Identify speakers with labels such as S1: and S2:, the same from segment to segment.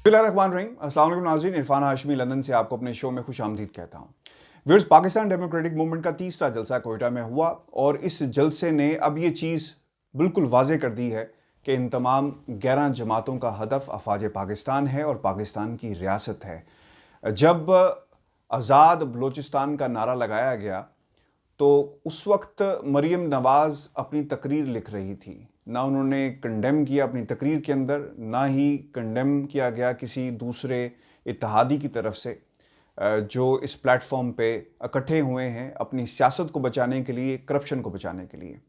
S1: बिस्मिल्लाहिर्रहमानिर्रहीम। अस्सलाम वालेकुम नाज़रीन, इरफान हाशमी लंदन से आपको अपने शो में खुश आमदीद कहता हूँ। व्यूअर्स, पाकिस्तान डेमोक्रेटिक मूवमेंट का तीसरा जलसा कोयटा में हुआ और इस जलसे ने अब ये चीज़ बिल्कुल वाज़े कर दी है कि इन तमाम 11 जमातों का हदफ अफवाज पाकिस्तान है और पाकिस्तान की रियासत है। जब आज़ाद बलूचिस्तान का नारा लगाया गया तो उस वक्त मरियम नवाज़ अपनी तकरीर लिख रही थी। ना उन्होंने कंडेम किया अपनी तकरीर के अंदर, ना ही कंडेम किया गया किसी दूसरे इत्तेहादी की तरफ से जो इस प्लेटफॉर्म पे इकट्ठे हुए हैं अपनी सियासत को बचाने के लिए, करप्शन को बचाने के लिए।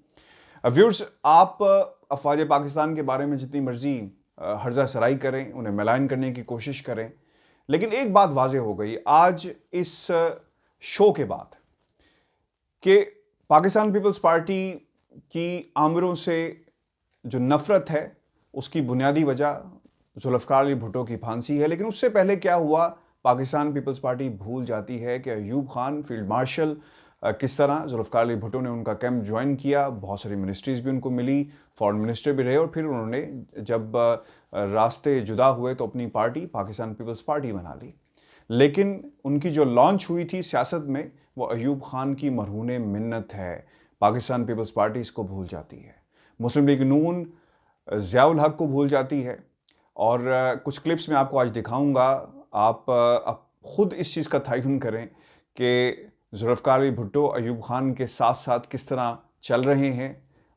S1: व्यूअर्स, आप अफवाज पाकिस्तान के बारे में जितनी मर्जी हर्जा सराई करें, उन्हें मलायन करने की कोशिश करें, लेकिन एक बात वाजे हो गई आज इस शो के बाद कि पाकिस्तान पीपल्स पार्टी की आमिरों से जो नफ़रत है उसकी बुनियादी वजह जुल्फ़िकार अली भुट्टो की फांसी है। लेकिन उससे पहले क्या हुआ, पाकिस्तान पीपल्स पार्टी भूल जाती है कि अयूब खान फील्ड मार्शल किस तरह जुल्फ़िकार अली भुट्टो ने उनका कैंप ज्वाइन किया, बहुत सारी मिनिस्ट्रीज़ भी उनको मिली, फॉरेन मिनिस्टर भी रहे और फिर उन्होंने जब रास्ते जुदा हुए तो अपनी पार्टी पाकिस्तान पीपल्स पार्टी बना ली। लेकिन उनकी जो लॉन्च हुई थी सियासत में वो अयूब खान की मरहून मिन्नत है। पाकिस्तान पीपल्स पार्टी इसको भूल जाती है, मुस्लिम लीग नून ज़ियाउल हक को भूल जाती है। और कुछ क्लिप्स में आपको आज दिखाऊंगा, आप खुद इस चीज़ का तयन करें कि जुल्फ़िकार अली भुट्टो अयूब खान के साथ साथ किस तरह चल रहे हैं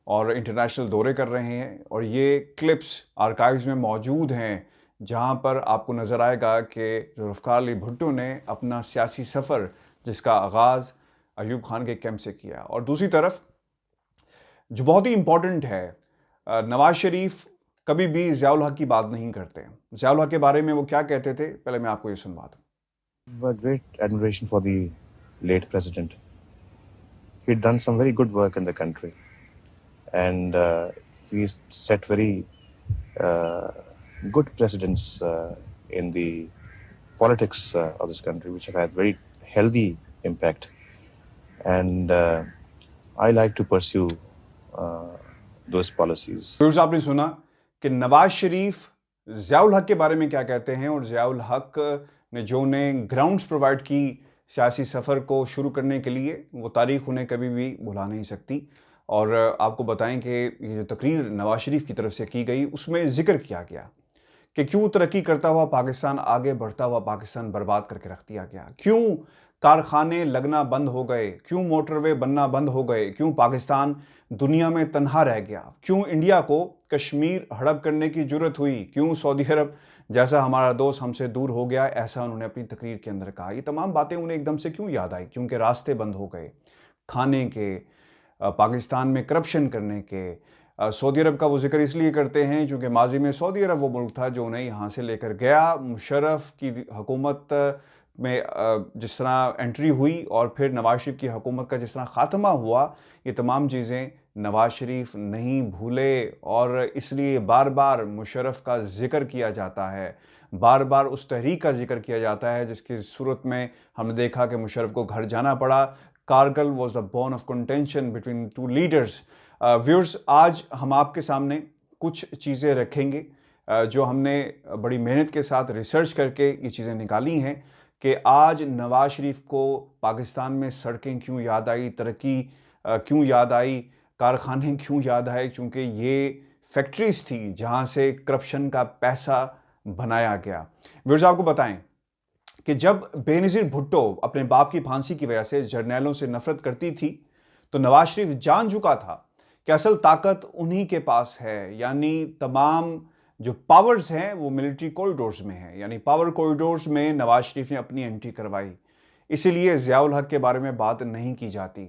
S1: और इंटरनेशनल दौरे कर रहे हैं। और ये क्लिप्स आर्काइव्स में मौजूद हैं जहां पर आपको नज़र आएगा कि जुल्फ़िकार अली भुट्टो ने अपना सियासी सफ़र जिसका आगाज़ अयूब खान के कैंप से किया। और दूसरी तरफ जो बहुत ही इम्पॉर्टेंट है, नवाज शरीफ कभी भी ज़ियाउल हक की बात नहीं करते। ज़ियाउल हक के बारे में वो क्या कहते थे, पहले मैं आपको ये सुनवा दूँ।
S2: Great admiration for the late president. He'd done some very good work in the country, and he set very good precedents in the politics of this country, which have had very healthy impact. And I like to pursue those policies.
S1: फिर आपने सुना कि नवाज शरीफ ज़ियाउल हक के बारे में क्या कहते हैं और ज़ियाउल हक ने जो उन्हें ग्राउंड्स प्रोवाइड की सियासी सफ़र को शुरू करने के लिए, वो तारीख़ उन्हें कभी भी भुला नहीं सकती। और आपको बताएं कि ये जो तकरीर नवाज शरीफ की तरफ से की गई उसमें ज़िक्र किया गया कि क्यों तरक्की करता हुआ पाकिस्तान, आगे बढ़ता हुआ पाकिस्तान बर्बाद करके रख दिया गया, क्यों कारखाने लगना बंद हो गए, क्यों मोटरवे बनना बंद हो गए, क्यों पाकिस्तान दुनिया में तन्हा रह गया, क्यों इंडिया को कश्मीर हड़प करने की जरूरत हुई, क्यों सऊदी अरब जैसा हमारा दोस्त हमसे दूर हो गया, ऐसा उन्होंने अपनी तकरीर के अंदर कहा। ये तमाम बातें उन्हें एकदम से क्यों याद आई? क्योंकि रास्ते बंद हो गए खाने के, पाकिस्तान में करप्शन करने के। सऊदी अरब का वो जिक्र इसलिए करते हैं क्योंकि माजी में सऊदी अरब वो मुल्क था जो उन्हें यहाँ से लेकर गया। मुशर्रफ की हुकूमत में जिस तरह एंट्री हुई और फिर नवाज शरीफ की हुकूमत का जिस तरह ख़ात्मा हुआ, ये तमाम चीज़ें नवाज शरीफ नहीं भूले और इसलिए बार बार मुशर्रफ का जिक्र किया जाता है, बार बार उस तहरीक का जिक्र किया जाता है जिसकी सूरत में हमने देखा कि मुशर्रफ को घर जाना पड़ा। Kargil was the bone of contention between two leaders. Viewers, आज हम आपके सामने कुछ चीज़ें रखेंगे जो हमने बड़ी मेहनत के साथ रिसर्च करके ये चीज़ें निकाली हैं कि आज नवाज शरीफ को पाकिस्तान में सड़कें क्यों याद आई, तरक्की क्यों याद आई, कारखाने क्यों याद आए, क्योंकि ये फैक्ट्रीज थी जहां से करप्शन का पैसा बनाया गया। व्यूअर्स, आपको बताएं कि जब बेनज़ीर भुट्टो अपने बाप की फांसी की वजह से जर्नैलों से नफरत करती थी तो नवाज शरीफ जान चुका था कि असल ताकत उन्हीं के पास है, यानी तमाम जो पावर्स हैं वो मिलिट्री कॉरिडोर्स में हैं, यानी पावर कॉरिडोर्स में नवाज शरीफ ने अपनी एंट्री करवाई। इसीलिए ज़ियाउल हक के बारे में बात नहीं की जाती।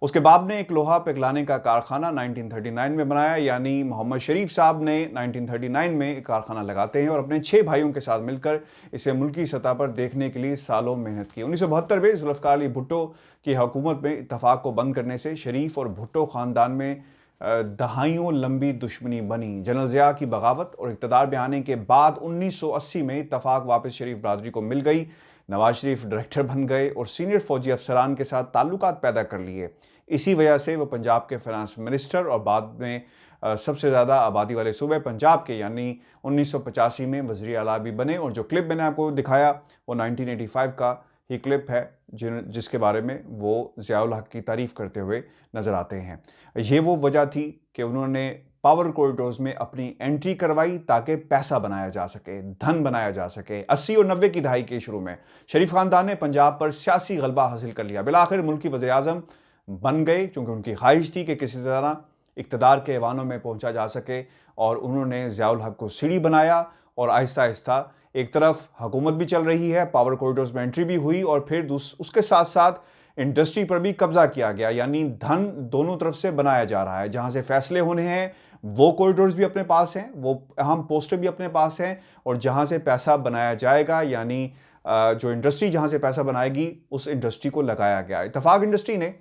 S1: उसके बाप ने एक लोहा पिघलाने का कारखाना 1939 में बनाया, यानी मोहम्मद शरीफ साहब ने 1939 में एक कारखाना लगाते हैं और अपने 6 भाइयों के साथ मिलकर इसे मुल्की सतह पर देखने के लिए सालों मेहनत की। 1972 में जुल्फ़िकार अली भुट्टो की हुकूमत में इत्तफाक को बंद करने से शरीफ और भुट्टो ख़ानदान में दहाइयों लंबी दुश्मनी बनी। जनरल ज़िया की बगावत और इक़्तिदार में आने के बाद 1980 में इत्तफाक वापस शरीफ बरदरी को मिल गई। नवाज शरीफ डायरेक्टर बन गए और सीनियर फौजी अफसरान के साथ ताल्लुकात पैदा कर लिए। इसी वजह से वो पंजाब के फाइनेंस मिनिस्टर और बाद में सबसे ज़्यादा आबादी वाले सूबे पंजाब के, यानी 1985 में वज़ीर आला भी बने। और जो क्लिप मैंने आपको दिखाया वो 1985 का ही क्लिप है, जिसके बारे में वो ज़ियाउल हक की तारीफ़ करते हुए नज़र आते हैं। ये वो वजह थी कि उन्होंने पावर कॉरिडोर्स में अपनी एंट्री करवाई ताकि पैसा बनाया जा सके, धन बनाया जा सके। 80 और 90 की दहाई के शुरू में शरीफ खानदान ने पंजाब पर सियासी गलबा हासिल कर लिया। बिलाखिर मुल्क की वज़ीर आज़म बन गए, क्योंकि उनकी ख्वाहिश थी कि किसी तरह इक़्तिदार के ऐवानों में पहुंचा जा सके। और उन्होंने ज़ियाउल हक को सीढ़ी बनाया और आहिस्ता आहिस्ता एक तरफ हुकूमत भी चल रही है, पावर कॉरिडोर्स में एंट्री भी हुई, और फिर उसके साथ साथ इंडस्ट्री पर भी कब्जा किया गया, यानी धन दोनों तरफ से बनाया जा रहा है। जहां से फैसले होने हैं वो कॉरिडोर्स भी अपने पास हैं, वो अहम पोस्टर भी अपने पास हैं, और जहां से पैसा बनाया जाएगा, यानी जो इंडस्ट्री जहां से पैसा बनाएगी उस इंडस्ट्री को लगाया गया। इत्तेफाक इंडस्ट्री ने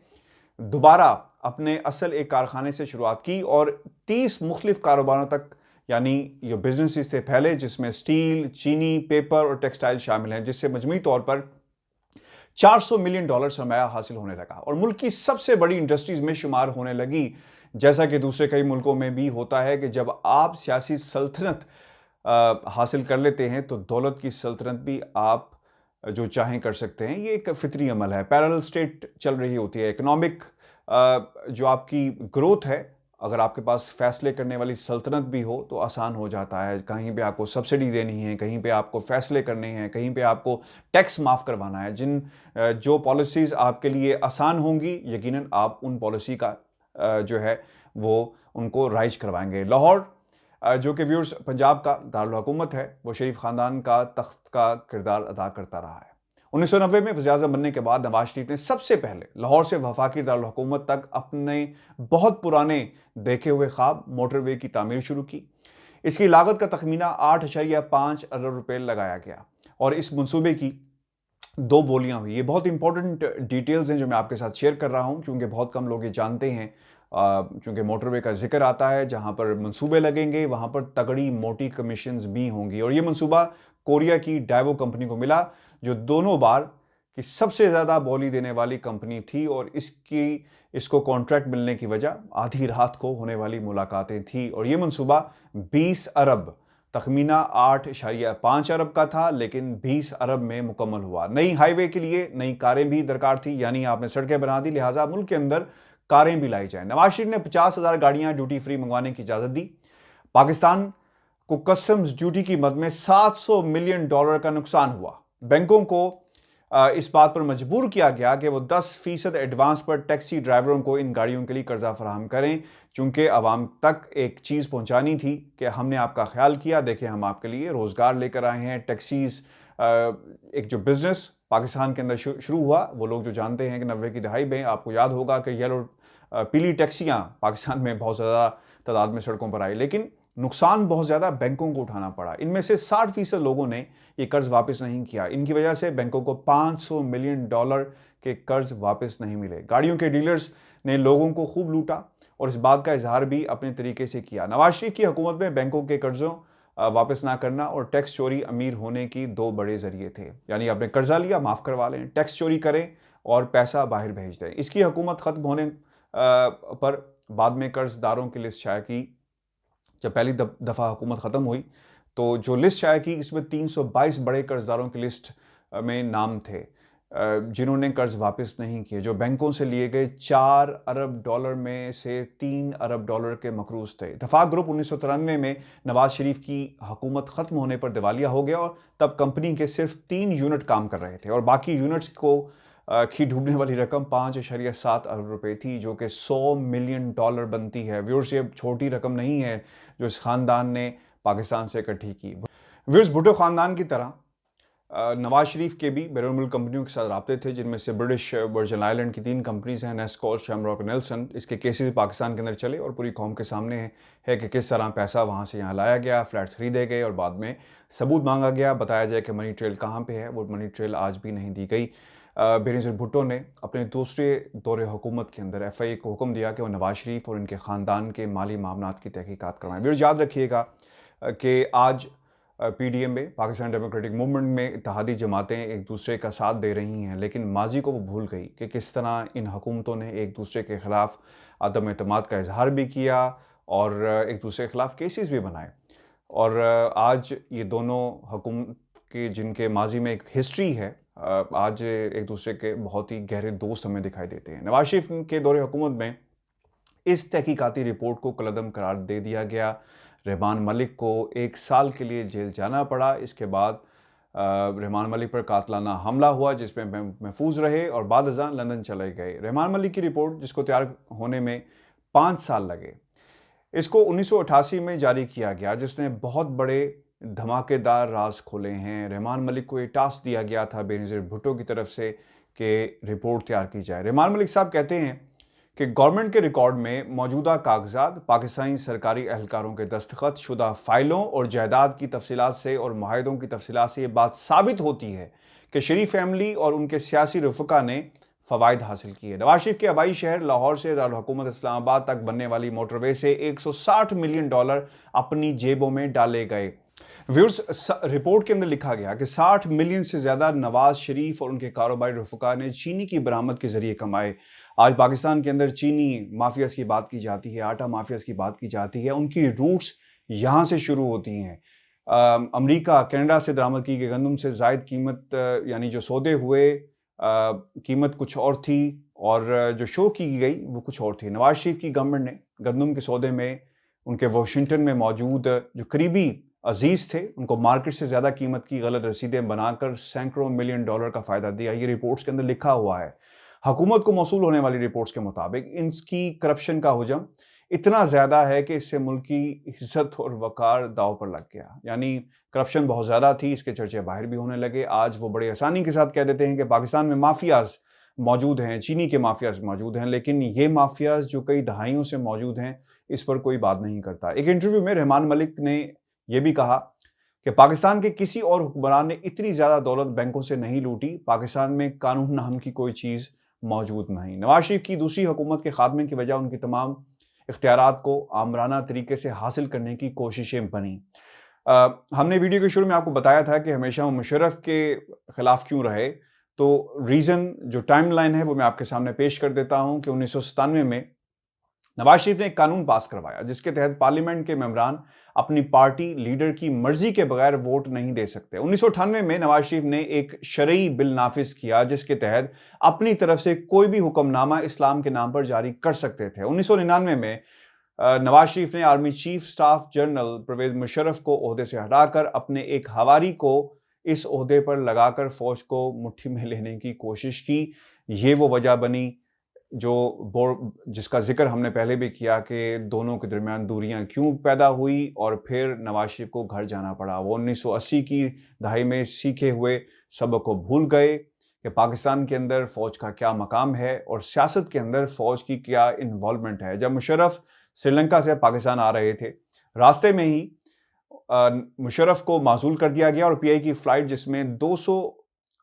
S1: दोबारा अपने असल एक कारखाने से शुरुआत की और 30 मुख्तलिफ कारोबारों तक, यानी ये बिजनेस से पहले, जिसमें स्टील, चीनी, पेपर और टेक्सटाइल शामिल हैं, जिससे मजमूई तौर पर $400 मिलियन सरमाया हासिल होने लगा और मुल्क की सबसे बड़ी इंडस्ट्रीज में शुमार होने लगी। जैसा कि दूसरे कई मुल्कों में भी होता है कि जब आप सियासी सल्तनत हासिल कर लेते हैं तो दौलत की सल्तनत भी आप जो चाहें कर सकते हैं। ये एक फितरी अमल है। पैरेलल स्टेट चल रही होती है। इकोनॉमिक जो आपकी ग्रोथ है, अगर आपके पास फैसले करने वाली सल्तनत भी हो तो आसान हो जाता है। कहीं पे आपको सब्सिडी देनी है, कहीं पे आपको फैसले करने हैं, कहीं पे आपको टैक्स माफ़ करवाना है। जो पॉलिसीज़ आपके लिए आसान होंगी, यकीनन आप उन पॉलिसी का जो है वो उनको राइज करवाएंगे। लाहौर जो कि व्यूअर्स पंजाब का दारुल हुकूमत है, वो शरीफ ख़ानदान का तख्त का किरदार अदा करता रहा है। 1990 में वज़ीर-ए-आज़म बनने के बाद नवाज शरीफ ने सबसे पहले लाहौर से वफाकी दारुल हुकूमत तक अपने बहुत पुराने देखे हुए ख्वाब मोटरवे की तामीर शुरू की। इसकी लागत का तखमीना 8.5 अरब रुपए लगाया गया और इस मंसूबे की 2 बोलियां हुई। ये बहुत इंपॉर्टेंट डिटेल्स हैं जो मैं आपके साथ शेयर कर रहा हूं, क्योंकि बहुत कम लोग ये जानते हैं। क्योंकि मोटरवे का जिक्र आता है, जहां पर मंसूबे लगेंगे वहां पर तगड़ी मोटी कमीशंस भी होंगी। और ये मंसूबा कोरिया की डाइवो कंपनी को मिला, जो दोनों बार की सबसे ज़्यादा बोली देने वाली कंपनी थी। और इसको कॉन्ट्रैक्ट मिलने की वजह आधी रात को होने वाली मुलाकातें थी। और ये मंसूबा 20 अरब, तखमीना 8.5 अरब का था, लेकिन 20 अरब में मुकम्मल हुआ। नई हाईवे के लिए नई कारें भी दरकार थी, यानी आपने सड़कें बना दी, लिहाजा मुल्क के अंदर कारें भी लाई जाएं। नवाज शरीफ ने 50,000 गाड़ियां ड्यूटी फ्री मंगवाने की इजाज़त दी। पाकिस्तान को कस्टम्स ड्यूटी की मद में $700 मिलियन का नुकसान हुआ। बैंकों को इस बात पर मजबूर किया गया कि वो 10% एडवांस पर टैक्सी ड्राइवरों को इन गाड़ियों के लिए कर्जा फराहम करें, चूंकि आवाम तक एक चीज़ पहुंचानी थी कि हमने आपका ख्याल किया, देखें हम आपके लिए रोज़गार लेकर आए हैं। टैक्सीज़ एक जो बिज़नेस पाकिस्तान के अंदर शुरू हुआ, वो लोग जो जानते हैं कि 90 की दहाई में आपको याद होगा कि येलो पीली टैक्सियाँ पाकिस्तान में बहुत ज़्यादा तादाद में सड़कों पर आई, लेकिन नुकसान बहुत ज़्यादा बैंकों को उठाना पड़ा। इनमें से 60% लोगों ने ये कर्ज वापस नहीं किया। इनकी वजह से बैंकों को $500 मिलियन के कर्ज वापस नहीं मिले। गाड़ियों के डीलर्स ने लोगों को खूब लूटा और इस बात का इजहार भी अपने तरीके से किया। नवाज शरीफ की हुकूमत में बैंकों के कर्जों वापस ना करना और टैक्स चोरी अमीर होने की 2 बड़े जरिए थे। यानी आपने कर्जा लिया, माफ़ करवा लें, टैक्स चोरी करें और पैसा बाहर भेज दें। इसकी हुकूमत ख़त्म होने पर बाद में कर्जदारों की लिस्ट शाया की। जब पहली दफ़ा हुकूमत ख़त्म हुई तो जो लिस्ट शाया की, इसमें 322 बड़े कर्जदारों की लिस्ट में नाम थे जिन्होंने कर्ज वापस नहीं किए, जो बैंकों से लिए गए $4 अरब में से $3 अरब के मकरूज थे। इत्तेफाक ग्रुप 1993 में नवाज शरीफ की हुकूमत ख़त्म होने पर दिवालिया हो गया और तब कंपनी के सिर्फ 3 यूनिट काम कर रहे थे और बाकी यूनिट्स को की डूबने वाली रकम 5.7 अरब रुपए थी, जो कि $100 मिलियन बनती है। व्यूअर्स, ये छोटी रकम नहीं है जो इस ख़ानदान ने पाकिस्तान से इकट्ठी की। व्यूअर्स, भुट्टो ख़ानदान की तरह नवाज शरीफ के भी बैरून मुल्क कंपनियों के साथ राब्ते थे, जिनमें से ब्रिटिश वर्जिन आइलैंड की 3 कंपनीज हैं, नेस्कॉल, शैमरॉक, नेल्सन। इसके केसेस पाकिस्तान के अंदर चले और पूरी कौम के सामने है कि किस तरह पैसा वहाँ से यहाँ लाया गया, फ्लैट्स खरीदे गए और बाद में सबूत मांगा गया, बताया जाए कि मनी ट्रेल कहाँ पे है। वो मनी ट्रेल आज भी नहीं दी गई। बेनज़ीर भुट्टो ने अपने दूसरे दौरे हुकूमत के अंदर FIA को हुक्म दिया कि वो नवाज शरीफ और इनके ख़ानदान के माली मामलात की तहकीकात करवाएं। व्यूअर्स, याद रखिएगा कि आज PDM में, पाकिस्तान डेमोक्रेटिक मूवमेंट में, इत्तेहादी जमातें एक दूसरे का साथ दे रही हैं, लेकिन माजी को वो भूल गई कि किस तरह इन हुकूमतों ने एक दूसरे के ख़िलाफ़ अदम एतमाद का इजहार भी किया और एक दूसरे के खिलाफ केसेस भी बनाए। और आज ये दोनों हुकूमत के जिनके माजी में एक हिस्ट्री है, आज एक दूसरे के बहुत ही गहरे दोस्त हमें दिखाई देते हैं। नवाज शरीफ के दौरे हुकूमत में इस तहकीकाती रिपोर्ट को कलअदम करार दे दिया गया। रहमान मलिक को 1 साल के लिए जेल जाना पड़ा। इसके बाद रहमान मलिक पर कातलाना हमला हुआ जिसमें महफूज रहे और बाद अज़ां लंदन चले गए। रहमान मलिक की रिपोर्ट जिसको तैयार होने में 5 साल लगे, इसको 1988 में जारी किया गया, जिसने बहुत बड़े धमाकेदार राज खोले हैं। रहमान मलिक को ये टास्क दिया गया था बेनज़ीर भुट्टो की तरफ से कि रिपोर्ट तैयार की जाए। रहमान मलिक साहब कहते हैं कि गवर्नमेंट के रिकॉर्ड में मौजूदा कागजात, पाकिस्तानी सरकारी एहलकारों के दस्तखत शुदा फाइलों और जायदाद की तफसीलात से और मुआहदों की तफसीलात से ये बात साबित होती है कि शरीफ फैमिली और उनके सियासी रफ़का ने फ़वाइद हासिल किए। नवाज शरीफ के आबाई शहर लाहौर से दारुल हुकूमत इस्लामाबाद तक बनने वाली मोटरवे से $160 मिलियन अपनी जेबों में डाले गए। व्यूअर्स, रिपोर्ट के अंदर लिखा गया कि 60 मिलियन से ज़्यादा नवाज शरीफ और उनके कारोबारी रफ़का ने चीनी की बरामद के ज़रिए कमाए। आज पाकिस्तान के अंदर चीनी माफियाज की बात की जाती है, आटा माफियाज की बात की जाती है, उनकी रूट्स यहाँ से शुरू होती हैं। अमेरिका, कनाडा से दरामद की गई गंदम से जायद कीमत, यानी जो सौदे हुए, कीमत कुछ और थी और जो शो की गई वो कुछ और थी। नवाज शरीफ की गवर्नमेंट ने गंदम के सौदे में उनके वाशिंगटन में मौजूद जो करीबी अजीज थे उनको मार्केट से ज़्यादा कीमत की गलत रसीदें बनाकर सैकड़ों मिलियन डॉलर का फ़ायदा दिया। ये रिपोर्ट्स के अंदर लिखा हुआ है। हुकूमत को मौसूल होने वाली रिपोर्ट्स के मुताबिक इनकी करप्शन का हुजम इतना ज़्यादा है कि इससे मुल्क की इज्जत और वकार दाव पर लग गया। यानी करप्शन बहुत ज़्यादा थी, इसके चर्चे बाहर भी होने लगे। आज वो बड़े आसानी के साथ कह देते हैं कि पाकिस्तान में माफियाज मौजूद हैं, चीनी के माफियाज मौजूद हैं, लेकिन ये माफियाज जो कई दहाइयों से मौजूद हैं इस पर कोई बात नहीं करता। एक इंटरव्यू में रहमान मलिक ने यह भी कहा कि पाकिस्तान के किसी और हुक्मरान ने इतनी ज़्यादा दौलत बैंकों से नहीं लूटी, पाकिस्तान में कानून नाम की कोई चीज़ मौजूद नहीं। नवाज शरीफ की दूसरी हुकूमत के खात्मे की वजह उनकी तमाम इख्तियारात को आमराना तरीके से हासिल करने की कोशिशें बनी। हमने वीडियो के शुरू में आपको बताया था कि हमेशा वो मुशर्रफ के खिलाफ क्यों रहे, तो रीज़न जो टाइम लाइन है वो मैं आपके सामने पेश कर देता हूँ कि 1997 में नवाज शरीफ ने एक कानून पास करवाया जिसके तहत पार्लियामेंट के मेंबरान अपनी पार्टी लीडर की मर्जी के बगैर वोट नहीं दे सकते। 1998 में नवाज शरीफ ने एक शरई बिल नाफिज किया जिसके तहत अपनी तरफ से कोई भी हुक्मनामा इस्लाम के नाम पर जारी कर सकते थे। 1999 में नवाज शरीफ ने army chief staff general Pervez Musharraf को ओहदे से हटाकर अपने एक हवारी को इस ओहदे पर लगाकर फौज को मुट्ठी में लेने की कोशिश की। ये वो वजह बनी जिसका जिक्र हमने पहले भी किया कि दोनों के दरमियान दूरियां क्यों पैदा हुई और फिर नवाज शरीफ को घर जाना पड़ा। वो 1980 की दहाई में सीखे हुए सबक को भूल गए कि पाकिस्तान के अंदर फ़ौज का क्या मकाम है और सियासत के अंदर फ़ौज की क्या इन्वॉल्वमेंट है। जब मुशर्रफ श्रीलंका से पाकिस्तान आ रहे थे, रास्ते में ही मुशर्रफ को माजूल कर दिया गया और पीआई की फ़्लाइट जिसमें 200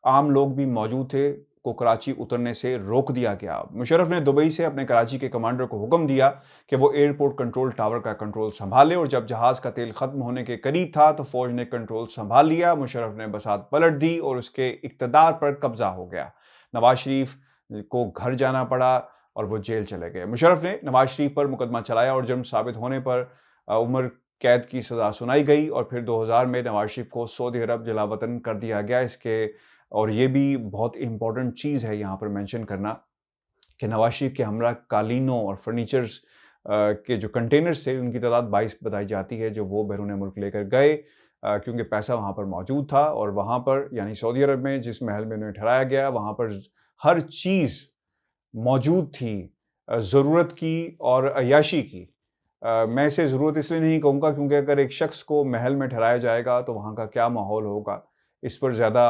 S1: आम लोग भी मौजूद थे को कराची उतरने से रोक दिया गया। मुशर्रफ ने दुबई से अपने कराची के कमांडर को हुक्म दिया कि वो एयरपोर्ट कंट्रोल टावर का कंट्रोल संभाले और जब जहाज़ का तेल ख़त्म होने के करीब था तो फ़ौज ने कंट्रोल संभाल लिया। मुशर्रफ ने बसात पलट दी और उसके इक़्तिदार पर कब्जा हो गया। नवाज शरीफ को घर जाना पड़ा और वो जेल चले गए। मुशर्रफ ने नवाज शरीफ पर मुकदमा चलाया और जुर्म साबित होने पर उम्र कैद की सज़ा सुनाई गई और फिर 2000 में नवाज शरीफ को सऊदी अरब जलावतन कर दिया गया। इसके और ये भी बहुत इंपॉर्टेंट चीज़ है यहाँ पर मेंशन करना कि नवाज शरीफ के हमरा कालीनों और फर्नीचर्स के जो कंटेनर्स थे उनकी तादाद 22 बताई जाती है जो वो बैरून मुल्क लेकर गए, क्योंकि पैसा वहाँ पर मौजूद था और वहाँ पर यानी सऊदी अरब में जिस महल में उन्हें ठहराया गया वहाँ पर हर चीज़ मौजूद थी, ज़रूरत की और अय्याशी की। मैं इसे ज़रूरत इसलिए नहीं कहूँगा क्योंकि अगर एक शख्स को महल में ठहराया जाएगा तो वहाँ का क्या माहौल होगा, इस पर ज़्यादा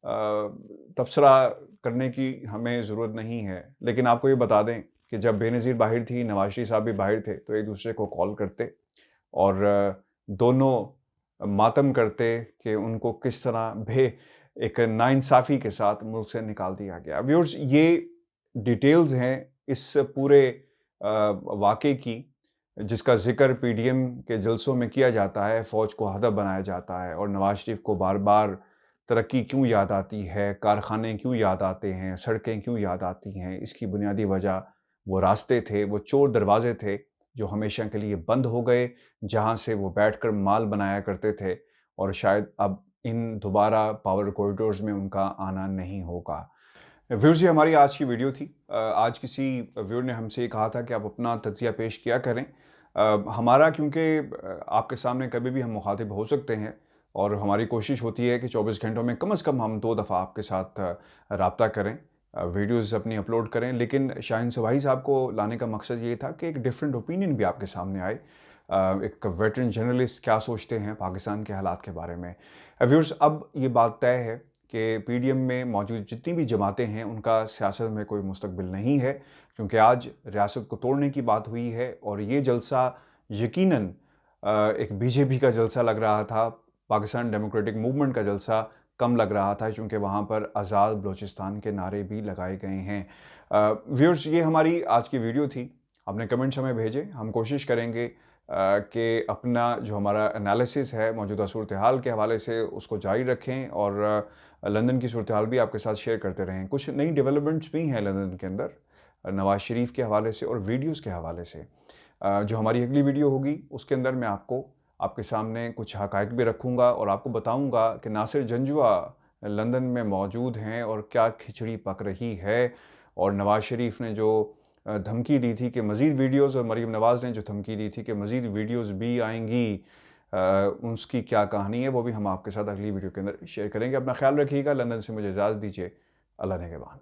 S1: तबसरा करने की हमें ज़रूरत नहीं है। लेकिन आपको ये बता दें कि जब बेनज़ीर बाहर थी, नवाज शरीफ साहब भी बाहर थे, तो एक दूसरे को कॉल करते और दोनों मातम करते कि उनको किस तरह एक नाइंसाफ़ी के साथ मुल्क से निकाल दिया गया। व्यूअर्स, ये डिटेल्स हैं इस पूरे वाक़े की जिसका ज़िक्र पीडीएम के जलसों में किया जाता है। फ़ौज को हदफ बनाया जाता है और नवाज शरीफ को बार बार तरक्की क्यों याद आती है, कारखाने क्यों याद आते हैं, सड़कें क्यों याद आती हैं। इसकी बुनियादी वजह वो रास्ते थे, वो चोर दरवाजे थे जो हमेशा के लिए बंद हो गए, जहां से वो बैठकर माल बनाया करते थे, और शायद अब इन दोबारा पावर कॉरिडोर्स में उनका आना नहीं होगा। व्यूअर्स, ये हमारी आज की वीडियो थी। आज किसी व्यूअर ने हमसे कहा था कि आप अपना तज्जिया पेश किया करें। हमारा, क्योंकि आपके सामने कभी भी हम मुखातिब हो सकते हैं, और हमारी कोशिश होती है कि 24 घंटों में कम से कम हम 2 दफ़ा आपके साथ रब्ता करें, वीडियोस अपनी अपलोड करें। लेकिन शाहीन सुबाही साहब को लाने का मकसद ये था कि एक डिफरेंट ओपिनियन भी आपके सामने आए। एक वेटरन जर्नलिस्ट क्या सोचते हैं पाकिस्तान के हालात के बारे में। व्यूअर्स, अब ये बात तय है कि पीडीएम में मौजूद जितनी भी जमातें हैं उनका सियासत में कोई मुस्तकबिल नहीं है, क्योंकि आज रियासत को तोड़ने की बात हुई है। और ये जलसा यकीनन एक बीजेपी का जलसा लग रहा था, पाकिस्तान डेमोक्रेटिक मूवमेंट का जलसा कम लग रहा था, क्योंकि वहाँ पर आज़ाद बलूचिस्तान के नारे भी लगाए गए हैं। व्यूअर्स, ये हमारी आज की वीडियो थी। अपने कमेंट्स हमें भेजें, हम कोशिश करेंगे कि अपना जो हमारा एनालिसिस है मौजूदा सूरत हाल के हवाले से उसको जारी रखें, और लंदन की सूरत हाल भी आपके साथ शेयर करते रहें। कुछ नई डेवलपमेंट्स भी हैं लंदन के अंदर, नवाज शरीफ के हवाले से और वीडियोस के हवाले से। जो हमारी अगली वीडियो होगी उसके अंदर मैं आपके सामने कुछ हक़ाइक़ भी रखूँगा, और आपको बताऊँगा कि नासिर जंजुआ लंदन में मौजूद हैं और क्या खिचड़ी पक रही है। और नवाज शरीफ ने जो धमकी दी थी कि मज़ीद वीडियोज़, और मरीम नवाज़ ने जो धमकी दी थी कि मज़ीद वीडियोज़ भी आएंगी, उसकी क्या कहानी है वो भी हम आपके साथ अगली वीडियो के अंदर शेयर करेंगे। अपना ख्याल रखिएगा। लंदन से मुझे इजाज़त दीजिए। अल्लाह ने के बाद।